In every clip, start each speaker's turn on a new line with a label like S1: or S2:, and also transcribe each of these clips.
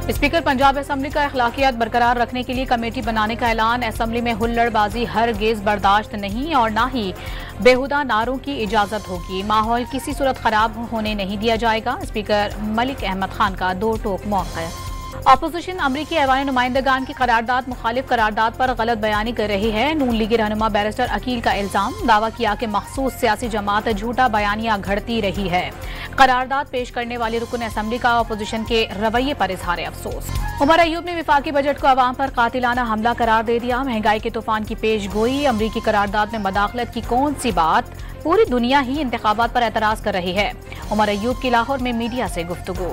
S1: Speaker Punjab assembly का अखलाकियात बरकरार रखने के लिए कमेटी बनाने का ऐलान। असम्बली में हुल्लड़बाजी हरगिज बर्दाश्त नहीं और ना ही बेहुदा नारों की इजाजत होगी। माहौल किसी सूरत खराब होने नहीं दिया जाएगा। स्पीकर मलिक अहमद खान का दो टोक मौक़िफ़। अपोजिशन अमरीकी ऐवान नुमाइंदगान की करारदाद मुखालिफ करारदाद पर गलत बयानी कर रही है। नून लीगी रहनुमा बैरिस्टर अकील का इल्जाम। दावा किया कि मखसूस सियासी जमात झूठा बयानिया घड़ती रही है। करारदाद पेश करने वाली रुकन असम्बली का अपोजिशन के रवैये पर इजहार अफसोस। उमर अयूब ने विफाकी बजट को अवाम पर कातिलाना हमला करार दे दिया। महंगाई के तूफान की पेश गोई। अमरीकी करारदाद में मदाखलत की कौन सी बात, पूरी दुनिया ही इंतखाबात पर एतराज कर रही है। उमर अयूब की लाहौर में मीडिया से गुफ्तगू।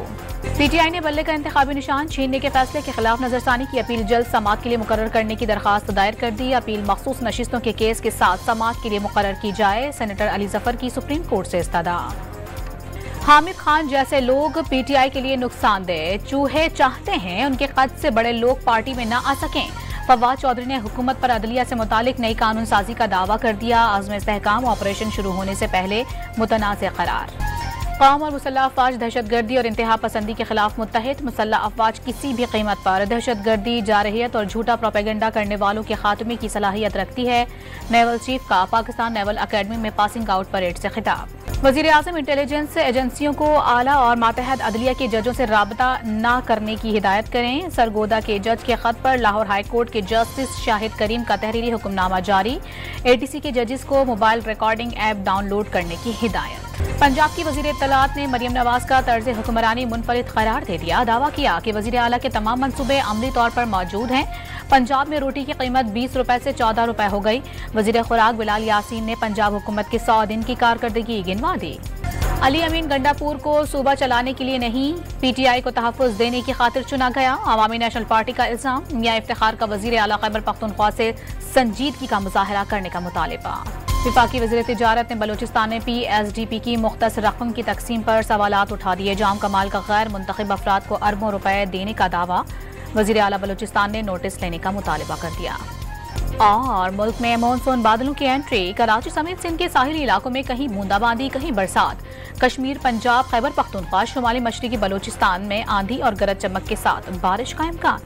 S1: पीटीआई ने बल्ले का इंतखाबी निशान छीनने के फैसले के खिलाफ नजरसानी की अपील जल्द समाअत के लिए मुकर्रर करने की दरखास्त दायर कर दी। अपील मखसूस नशिस्तों के केस के साथ समाअत के लिए मुकर्रर की जाए। सेनेटर अली जफर की सुप्रीम कोर्ट से इस्तदा। हामिद खान जैसे लोग पीटीआई के लिए नुकसानदेह। चूहे चाहते हैं उनके कद से बड़े लोग पार्टी में न आ सकें। फवाद चौधरी ने हुकूमत पर अदलिया से मुतालिक नई कानून साजी का दावा कर दिया। आज़म इस्तेहकाम ऑपरेशन शुरू होने से पहले मुतनाज़ करार। कौम और मुसल्लह अफवाज दहशतगर्दी और इंतहा पसंदी के खिलाफ मुत्तहिद। मुसल्लह अफवाज किसी भी कीमत पर दहशतगर्दी, जारहियत और झूठा प्रोपेगेंडा करने वालों के खात्मे की सलाहियत रखती है। नेवल चीफ का पाकिस्तान नेवल अकेडमी में पासिंग आउट परेड से खिताब। वज़ीर आज़म इंटेलिजेंस एजेंसियों को आला और मातहत अदलिया के जजों से राबता न करने की हिदायत करें। सरगोदा के जज के खत पर लाहौर हाई कोर्ट के जस्टिस शाहिद करीम का तहरीरी हुक्मनामा जारी। एटीसी के जजेस को मोबाइल रिकॉर्डिंग ऐप डाउनलोड करने की हिदायत। पंजाब की वज़ीर इत्तलात ने मरियम नवाज का तर्ज हुक्मरानी मुनफरिद करार दे दिया। दावा किया कि वज़ीर आला के तमाम मंसूबे अमली तौर पर मौजूद हैं। पंजाब में रोटी की कीमत 20 रुपए से 14 रुपए हो गई। वज़ीर खुराक बिलाल यासीन ने पंजाब हुकूमत के 100 दिन की कारकर्दगी गिनवा दी। अली अमीन गंडापुर को सूबा चलाने के लिए नहीं, पीटीआई को तहफ़्फ़ुज़ देने की खातिर चुना गया। अवामी नेशनल पार्टी का इल्जाम। मियां इफ्तिखार का वज़ीर आला खैबर पख्तूनख्वा से संजीदगी का मुजाहरा करने का मुतालिबा। विफाकी वज़ीर तिजारत ने बलूचिस्तान में PSDP की मुख्तस रकम की तकसीम पर सवालात उठा दिए। जाम कमाल का गैर मुंतखब अफराद को अरबों रुपए देने का दावा। वज़ीर आला बलूचिस्तान ने नोटिस लेने का मुतालिबा कर दिया। और मुल्क में मानसून बादलों की एंट्री। कराची समेत सिंध के साहिली इलाकों में कहीं बूंदाबांदी, कहीं बरसात। कश्मीर, पंजाब, खैबर पख्तूनख्वा, शुमाली मशरकी बलूचिस्तान में आंधी और गरज चमक के साथ बारिश का इम्कान।